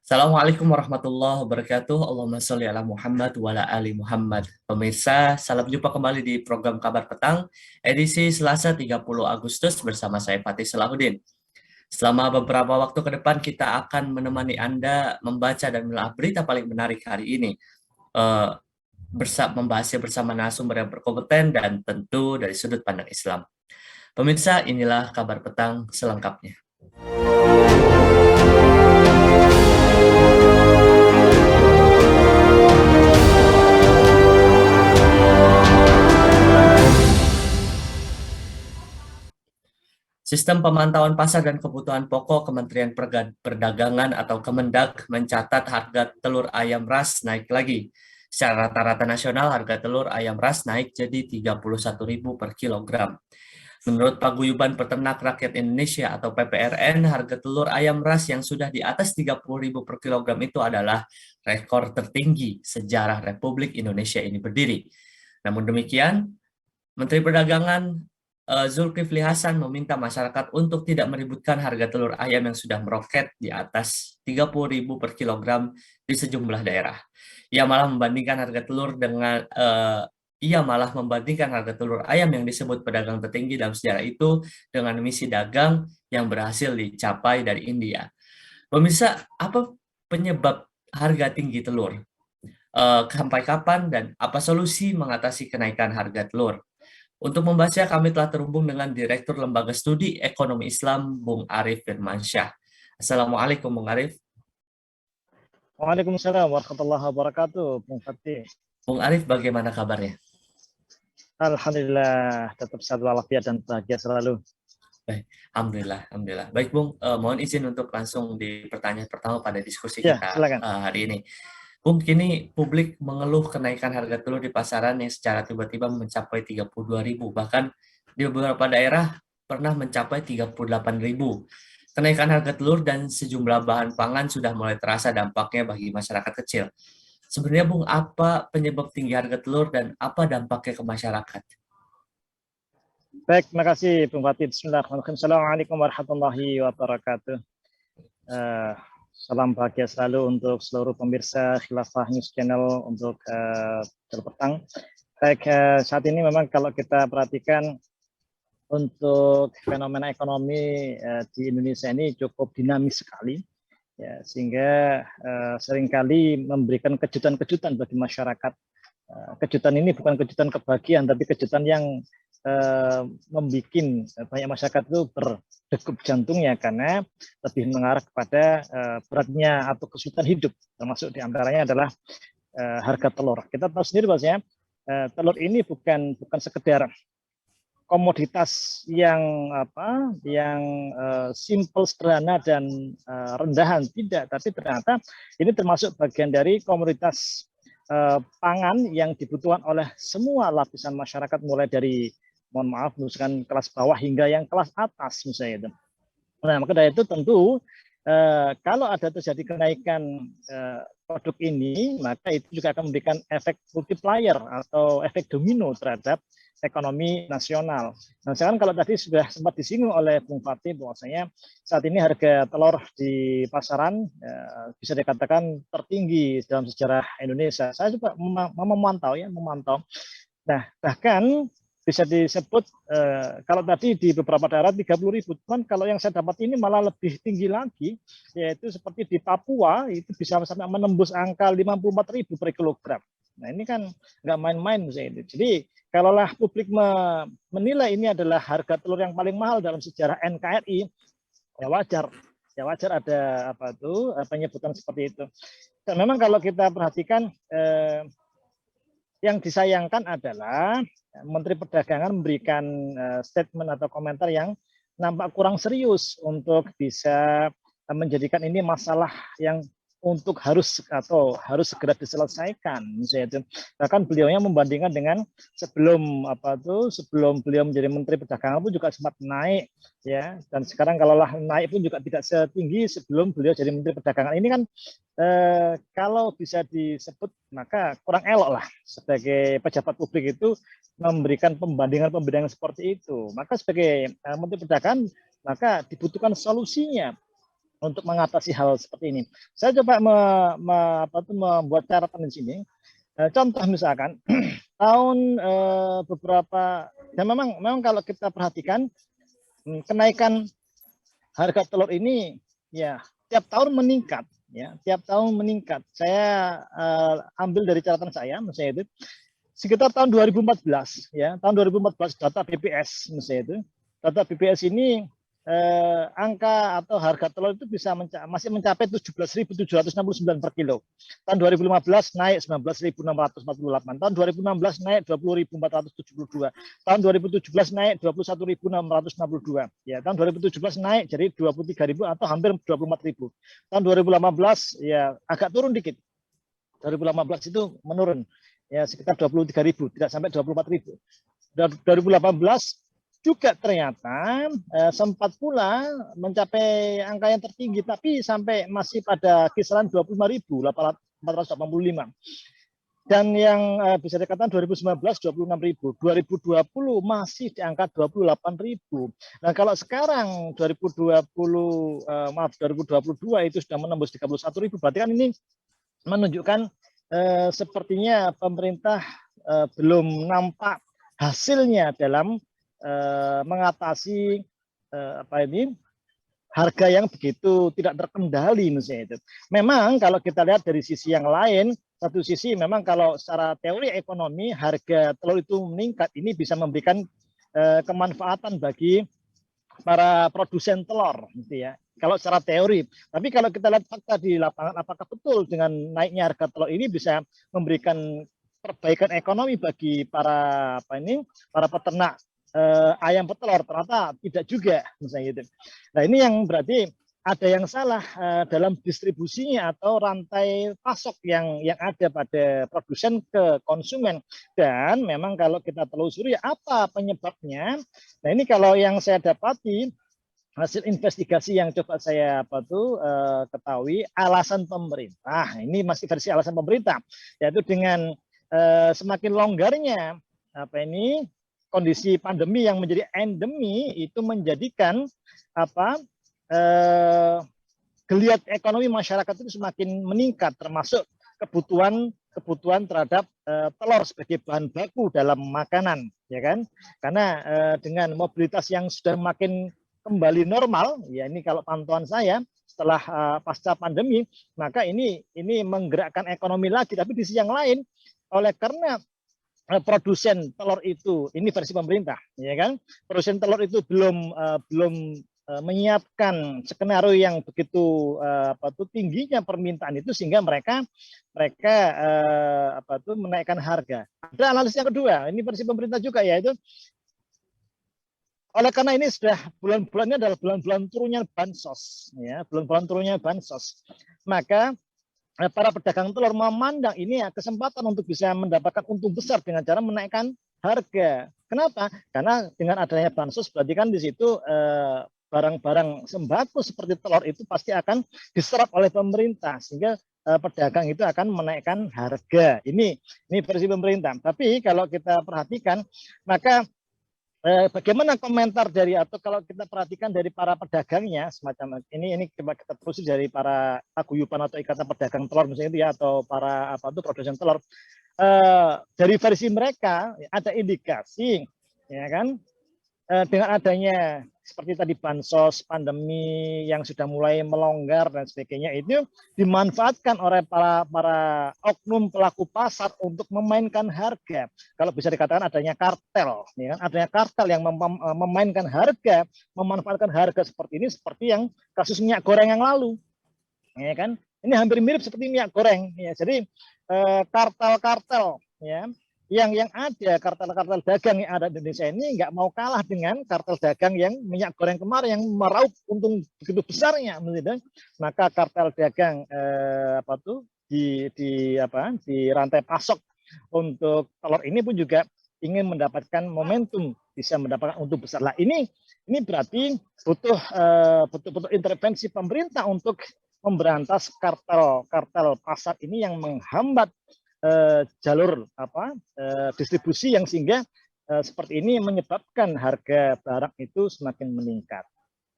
Assalamualaikum warahmatullahi wabarakatuh. Allahumma sholli ala Muhammad wa ala ali Muhammad. Pemirsa, salam jumpa kembali di program Kabar Petang, edisi Selasa 30 Agustus bersama saya Fatih Salahuddin. Selama beberapa waktu ke depan kita akan menemani Anda membaca dan menelaah berita paling menarik hari ini. Eh, Membahasnya bersama narasumber yang berkompeten dan tentu dari sudut pandang Islam. Pemirsa, inilah Kabar Petang selengkapnya. Sistem pemantauan pasar dan kebutuhan pokok Kementerian Perdagangan atau Kemendag mencatat harga telur ayam ras naik lagi. Secara rata-rata nasional, harga telur ayam ras naik jadi 31.000 per kilogram. Menurut Paguyuban Peternak Rakyat Indonesia atau PPRN, harga telur ayam ras yang sudah di atas 30.000 per kilogram itu adalah rekor tertinggi sejarah Republik Indonesia ini berdiri. Namun demikian, Menteri Perdagangan Zulkifli Hasan meminta masyarakat untuk tidak meributkan harga telur ayam yang sudah meroket di atas 30.000 per kilogram di sejumlah daerah. Ia malah membandingkan harga telur ayam yang disebut pedagang tertinggi dalam sejarah itu dengan misi dagang yang berhasil dicapai dari India. Pemirsa, apa penyebab harga tinggi telur? Sampai kapan dan apa solusi mengatasi kenaikan harga telur? Untuk membahasnya, kami telah terhubung dengan Direktur Lembaga Studi Ekonomi Islam, Bung Arif Firmansyah. Assalamualaikum, Bung Arif. Waalaikumsalam warahmatullahi wabarakatuh, Bung Fatih. Bung Arif, bagaimana kabarnya? Alhamdulillah, tetap sehat walafiat dan bahagia selalu. Baik, alhamdulillah. Baik, Bung, mohon izin untuk langsung di pertanyaan pertama pada diskusi kita hari ini. Bung, kini publik mengeluh kenaikan harga telur di pasaran yang secara tiba-tiba mencapai 32.000, bahkan di beberapa daerah pernah mencapai 38.000. Kenaikan harga telur dan sejumlah bahan pangan sudah mulai terasa dampaknya bagi masyarakat kecil. Sebenarnya, Bung, apa penyebab tinggi harga telur dan apa dampaknya ke masyarakat? Baik, terima kasih Bung Fatih. Bismillahirrahmanirrahim. Assalamualaikum warahmatullahi wabarakatuh. Salam bahagia selalu untuk seluruh pemirsa Khilafah News Channel untuk petang. Baik, saat ini memang kalau kita perhatikan untuk fenomena ekonomi di Indonesia ini cukup dinamis sekali, ya, sehingga seringkali memberikan kejutan-kejutan bagi masyarakat. Kejutan ini bukan kejutan kebahagiaan, tapi kejutan yang membuat banyak masyarakat itu berdegup jantungnya karena lebih mengarah kepada beratnya atau kesulitan hidup, termasuk diantaranya adalah harga telur. Kita tahu sendiri bahwasanya telur ini bukan sekedar komoditas yang simple, sederhana dan rendahan, tidak, tapi ternyata ini termasuk bagian dari komoditas pangan yang dibutuhkan oleh semua lapisan masyarakat, mulai dari misalkan kelas bawah hingga yang kelas atas misalnya itu. Nah, maka dari itu tentu kalau ada terjadi kenaikan produk ini, maka itu juga akan memberikan efek multiplier atau efek domino terhadap ekonomi nasional. Nah, sekarang kalau tadi sudah sempat disinggung oleh Bung Fatih bahwasanya saat ini harga telur di pasaran bisa dikatakan tertinggi dalam sejarah Indonesia. Saya juga memantau. Nah, bahkan bisa disebut kalau tadi di beberapa daerah 30.000, cuman kalau yang saya dapat ini malah lebih tinggi lagi, yaitu seperti di Papua itu bisa sampai menembus angka 54.000 per kilogram. Nah, ini kan nggak main-main misalnya itu. Jadi kalaulah publik menilai ini adalah harga telur yang paling mahal dalam sejarah NKRI, ya wajar ada penyebutan seperti itu. Dan memang kalau kita perhatikan yang disayangkan adalah Menteri Perdagangan memberikan statement atau komentar yang nampak kurang serius untuk bisa menjadikan ini masalah yang untuk harus segera diselesaikan, misalnya itu. Bahkan beliaunya membandingkan dengan sebelum beliau menjadi Menteri Perdagangan pun juga sempat naik, ya, dan sekarang kalaulah naik pun juga tidak setinggi sebelum beliau jadi Menteri Perdagangan. Ini kan kalau bisa disebut maka kurang elok lah sebagai pejabat publik itu memberikan pembandingan seperti itu. Maka sebagai Menteri Perdagangan maka dibutuhkan solusinya. untuk mengatasi hal seperti ini. Saya coba membuat catatan di sini. Contoh misalkan tahun beberapa, dan memang kalau kita perhatikan kenaikan harga telur ini ya tiap tahun meningkat, ya tiap tahun meningkat. Saya ambil dari catatan saya, misalnya itu sekitar tahun 2014, ya tahun 2014 data BPS misalnya itu, data BPS ini angka atau harga telur itu masih mencapai 17.769 per kilo. Tahun 2015 naik 19.648. Tahun 2016 naik 20.472. Tahun 2017 naik 21.662. Ya, tahun 2017 naik jadi 23.000 atau hampir 24.000. Tahun 2018 ya agak turun dikit. 2018 itu menurun ya sekitar 23.000, tidak sampai 24.000. 2018 juga ternyata sempat pula mencapai angka yang tertinggi, tapi sampai masih pada kisaran 25.485. Dan yang bisa dikatakan 2019 26.000, 2020 masih di angka 28.000. Nah kalau sekarang 2022 itu sudah menembus 31.000, berarti kan ini menunjukkan sepertinya pemerintah belum nampak hasilnya dalam mengatasi harga yang begitu tidak terkendali misalnya itu. Memang kalau kita lihat dari sisi yang lain, satu sisi memang kalau secara teori ekonomi harga telur itu meningkat, ini bisa memberikan kemanfaatan bagi para produsen telur gitu ya. Kalau secara teori, tapi kalau kita lihat fakta di lapangan, apakah betul dengan naiknya harga telur ini bisa memberikan perbaikan ekonomi bagi para peternak ayam petelur? Ternyata tidak juga misalnya gitu. Nah ini yang berarti ada yang salah dalam distribusinya atau rantai pasok yang ada pada produsen ke konsumen. Dan memang kalau kita telusuri apa penyebabnya, nah ini kalau yang saya dapati hasil investigasi yang coba saya ketahui, alasan pemerintah, ini masih versi alasan pemerintah, yaitu dengan semakin longgarnya kondisi pandemi yang menjadi endemi itu menjadikan geliat ekonomi masyarakat itu semakin meningkat, termasuk kebutuhan terhadap telur sebagai bahan baku dalam makanan, ya kan? Karena dengan mobilitas yang sudah makin kembali normal, ya ini kalau pantauan saya setelah pasca pandemi, maka ini menggerakkan ekonomi lagi. Tapi di sisi yang lain, oleh karena produsen telur itu, ini versi pemerintah, ya kan? Produsen telur itu belum menyiapkan skenario yang begitu tingginya permintaan itu, sehingga mereka menaikkan harga. Ada analisis yang kedua, ini versi pemerintah juga, yaitu oleh karena ini sudah bulan-bulannya adalah bulan-bulan turunnya bansos, ya bulan-bulan turunnya bansos, maka para pedagang telur memandang ini ya kesempatan untuk bisa mendapatkan untung besar dengan cara menaikkan harga. Kenapa? Karena dengan adanya bansos berarti kan di situ barang-barang sembako seperti telur itu pasti akan diserap oleh pemerintah, sehingga pedagang itu akan menaikkan harga. Ini versi pemerintah. Tapi kalau kita perhatikan, maka bagaimana komentar dari, atau kalau kita perhatikan dari para pedagangnya semacam ini coba kita telusuri dari para paguyuban atau ikatan pedagang telur misalnya itu ya, atau para produsen telur, dari versi mereka ada indikasi, ya kan, dengan adanya seperti tadi bansos, pandemi yang sudah mulai melonggar dan sebagainya, itu dimanfaatkan oleh para oknum pelaku pasar untuk memainkan harga. Kalau bisa dikatakan adanya kartel, ya kan? Adanya kartel yang memainkan harga, memanfaatkan harga seperti ini, seperti yang kasus minyak goreng yang lalu, ya kan? Ini hampir mirip seperti minyak goreng, ya. Jadi kartel-kartel, ya, yang ada, kartel-kartel dagang yang ada di Indonesia ini nggak mau kalah dengan kartel dagang yang minyak goreng kemarin yang meraup untung begitu besarnya, maka kartel dagang di rantai pasok untuk telur ini pun juga ingin mendapatkan momentum, bisa mendapatkan untung besar. Lah ini berarti butuh betul-betul intervensi pemerintah untuk memberantas kartel pasar ini yang menghambat jalur distribusi, yang sehingga seperti ini menyebabkan harga barang itu semakin meningkat.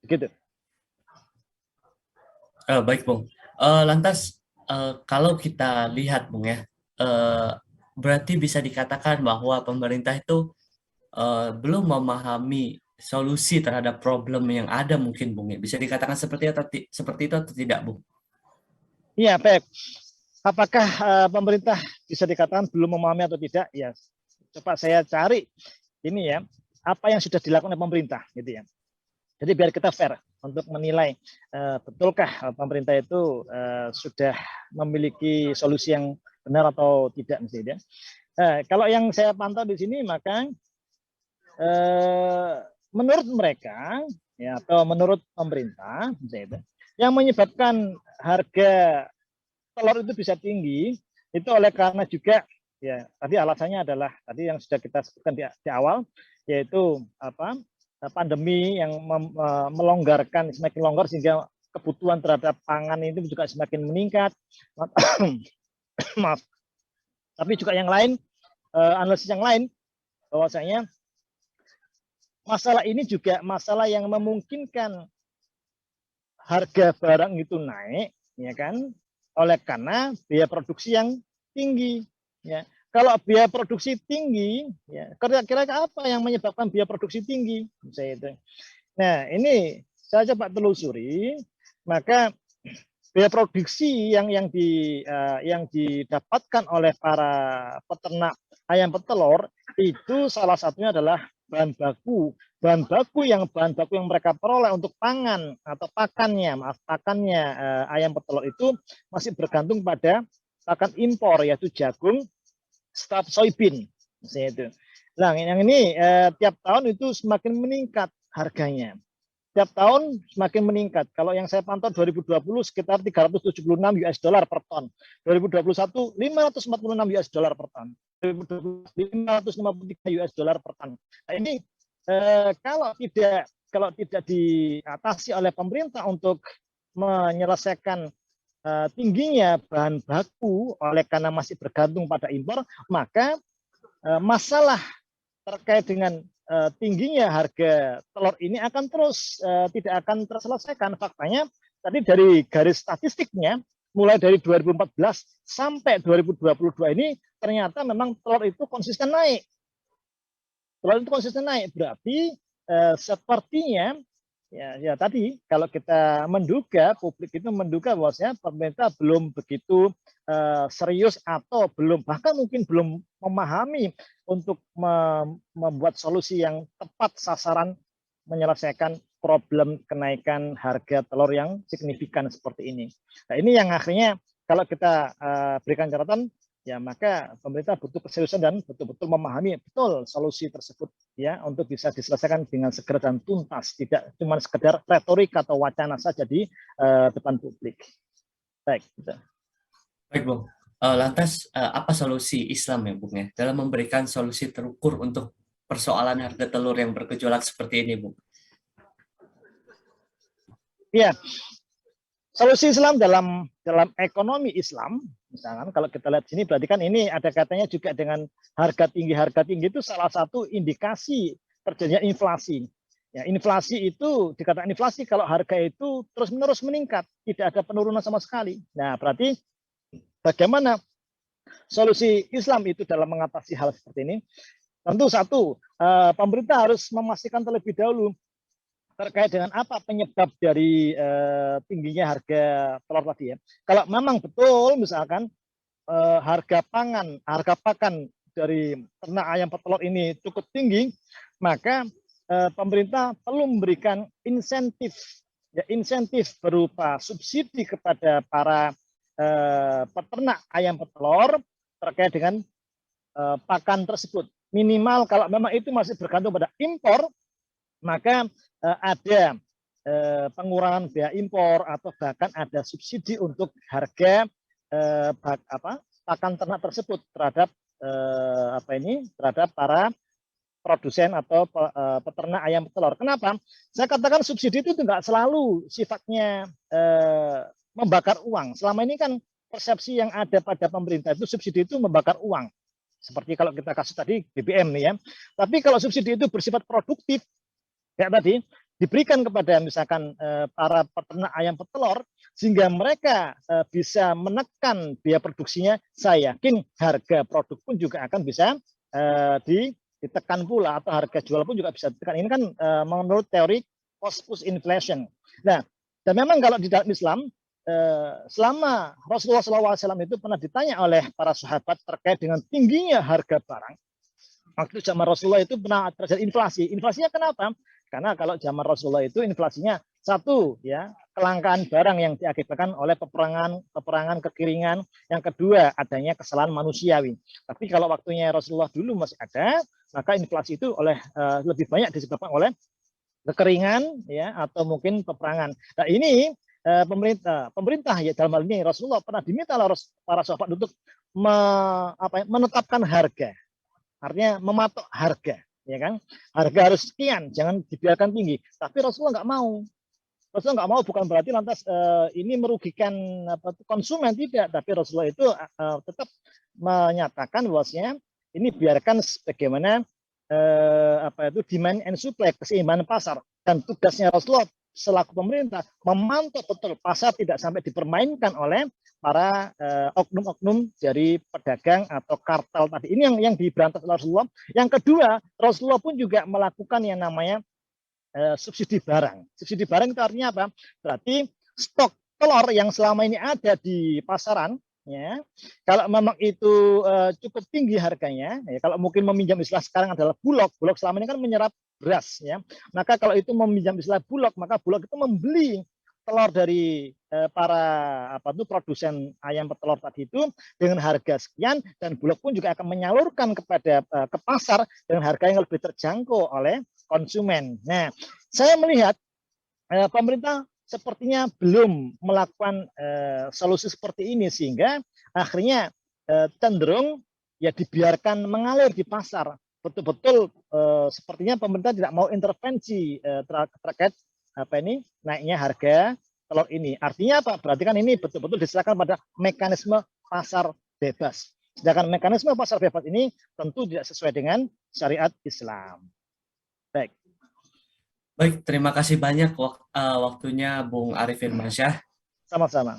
Begitu. Baik, Bung. Lantas, kalau kita lihat, Bung ya, eh, berarti bisa dikatakan bahwa pemerintah itu belum memahami solusi terhadap problem yang ada mungkin, Bung ya. Bisa dikatakan seperti itu atau tidak, Bung? Iya, baik. Apakah pemerintah bisa dikatakan belum memahami atau tidak? Ya, coba saya cari ini ya, apa yang sudah dilakukan oleh pemerintah, gitu ya. Jadi biar kita fair untuk menilai betulkah pemerintah itu sudah memiliki solusi yang benar atau tidak, misalnya. Kalau yang saya pantau di sini, maka menurut mereka ya, atau menurut pemerintah, misalnya itu, yang menyebabkan harga telur itu bisa tinggi itu oleh karena juga ya tadi alasannya adalah tadi yang sudah kita sebutkan di awal, yaitu apa, pandemi yang melonggarkan, semakin longgar sehingga kebutuhan terhadap pangan itu juga semakin meningkat. Maaf. Tapi juga yang lain, analisis yang lain bahwasanya masalah ini juga masalah yang memungkinkan harga barang itu naik, ya kan, oleh karena biaya produksi yang tinggi. Ya, kalau biaya produksi tinggi, ya, kira-kira apa yang menyebabkan biaya produksi tinggi? Misalnya itu. Nah, ini saya coba telusuri, maka biaya produksi yang didapatkan oleh para peternak ayam petelur itu salah satunya adalah bahan baku. Bahan baku yang mereka peroleh untuk pangan atau pakannya ayam petelur itu masih bergantung pada pakan impor, yaitu jagung, staf soybean, misalnya itu. Nah, yang ini tiap tahun itu semakin meningkat harganya. Tiap tahun semakin meningkat. Kalau yang saya pantau 2020 sekitar 376 US dollar per ton. 2021 546 US dollar per ton. 2020 553 US dollar per ton. Nah, ini kalau tidak diatasi oleh pemerintah untuk menyelesaikan tingginya bahan baku oleh karena masih bergantung pada impor, maka masalah terkait dengan tingginya harga telur ini akan terus tidak akan terselesaikan. Faktanya tadi dari garis statistiknya mulai dari 2014 sampai 2022 ini ternyata memang telur itu konsisten naik. Telur itu konsisten naik berarti sepertinya ya tadi kalau kita menduga, publik itu menduga bahwasanya pemerintah belum begitu serius atau bahkan mungkin belum memahami untuk membuat solusi yang tepat sasaran menyelesaikan problem kenaikan harga telur yang signifikan seperti ini. Nah, ini yang akhirnya kalau kita berikan catatan, ya maka pemerintah butuh keseriusan dan betul-betul memahami betul solusi tersebut ya untuk bisa diselesaikan dengan segera dan tuntas, tidak cuma sekedar retorik atau wacana saja di depan publik. Baik, gitu. Baik, Bung. Lantas, apa solusi Islam ya, Bung ya, dalam memberikan solusi terukur untuk persoalan harga telur yang bergejolak seperti ini, Bung? Ya, solusi Islam dalam ekonomi Islam, misalkan kalau kita lihat sini berarti kan ini ada katanya juga dengan harga tinggi itu salah satu indikasi terjadinya inflasi. Ya, inflasi itu dikatakan inflasi kalau harga itu terus-menerus meningkat, tidak ada penurunan sama sekali. Nah, berarti bagaimana solusi Islam itu dalam mengatasi hal seperti ini? Tentu satu, pemerintah harus memastikan terlebih dahulu terkait dengan apa penyebab dari tingginya harga telur tadi ya. Kalau memang betul misalkan harga pakan dari ternak ayam petelur ini cukup tinggi, maka pemerintah perlu memberikan insentif berupa subsidi kepada para peternak ayam petelur terkait dengan pakan tersebut. Minimal kalau memang itu masih bergantung pada impor, maka ada pengurangan biaya impor atau bahkan ada subsidi untuk harga pakan ternak tersebut terhadap terhadap para produsen atau peternak ayam petelur. Kenapa? Saya katakan subsidi itu tidak selalu sifatnya membakar uang. Selama ini kan persepsi yang ada pada pemerintah itu subsidi itu membakar uang. Seperti kalau kita kasus tadi BBM nih ya. Tapi kalau subsidi itu bersifat produktif, kayak tadi, diberikan kepada misalkan para peternak ayam petelur, sehingga mereka bisa menekan biaya produksinya, saya yakin harga produk pun juga akan bisa ditekan pula, atau harga jual pun juga bisa ditekan. Ini kan menurut teori cost push inflation. Nah, dan memang kalau di dalam Islam, selama Rasulullah SAW itu pernah ditanya oleh para sahabat terkait dengan tingginya harga barang, waktu zaman Rasulullah itu pernah terjadi inflasi. Inflasinya kenapa? Karena kalau zaman Rasulullah itu inflasinya satu, ya, kelangkaan barang yang diakibatkan oleh peperangan, kekeringan. Yang kedua, adanya kesalahan manusiawi. Tapi kalau waktunya Rasulullah dulu masih ada, maka inflasi itu lebih banyak disebabkan oleh kekeringan, ya, atau mungkin peperangan. Nah, ini pemerintah ya, dalam hal ini Rasulullah pernah diminta oleh para sahabat untuk menetapkan harga. Artinya mematok harga, ya kan? Harga harus sekian, jangan dibiarkan tinggi. Tapi Rasulullah nggak mau. Rasulullah nggak mau bukan berarti lantas ini merugikan konsumen, tidak. Tapi Rasulullah itu tetap menyatakan bahwasanya ini biarkan sebagaimana demand and supply, keseimbangan pasar. Dan tugasnya Rasulullah selaku pemerintah memantau betul pasar tidak sampai dipermainkan oleh para oknum-oknum dari pedagang atau kartel tadi. Ini yang diberantas Rasulullah. Yang kedua, Rasulullah pun juga melakukan yang namanya subsidi barang. Subsidi barang itu artinya apa? Berarti stok telur yang selama ini ada di pasaran, ya, kalau memang itu cukup tinggi harganya, ya, kalau mungkin meminjam istilah sekarang adalah bulog selama ini kan menyerap beras, ya. Maka kalau itu meminjam istilah bulog, maka bulog itu membeli telur dari para produsen ayam petelur tadi itu dengan harga sekian, dan bulog pun juga akan menyalurkan ke pasar dengan harga yang lebih terjangkau oleh konsumen. Nah, saya melihat pemerintah sepertinya belum melakukan solusi seperti ini, sehingga akhirnya cenderung ya dibiarkan mengalir di pasar. Betul-betul sepertinya pemerintah tidak mau intervensi terkait naiknya harga telur ini. Artinya apa? Berarti kan ini betul-betul diserahkan pada mekanisme pasar bebas. Sedangkan mekanisme pasar bebas ini tentu tidak sesuai dengan syariat Islam. Baik. Baik, terima kasih banyak waktunya Bung Arifin Mansyah. Sama-sama.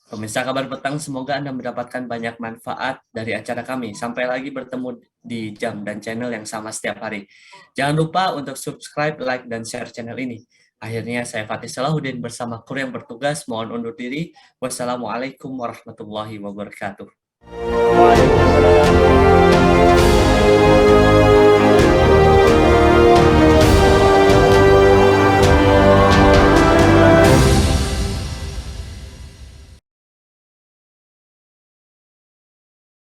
Pemirsa Kabar Petang, semoga Anda mendapatkan banyak manfaat dari acara kami. Sampai lagi bertemu di jam dan channel yang sama setiap hari. Jangan lupa untuk subscribe, like, dan share channel ini. Akhirnya saya Fatih Salahuddin bersama kru yang bertugas mohon undur diri. Wassalamualaikum warahmatullahi wabarakatuh. Waalaikumsalam.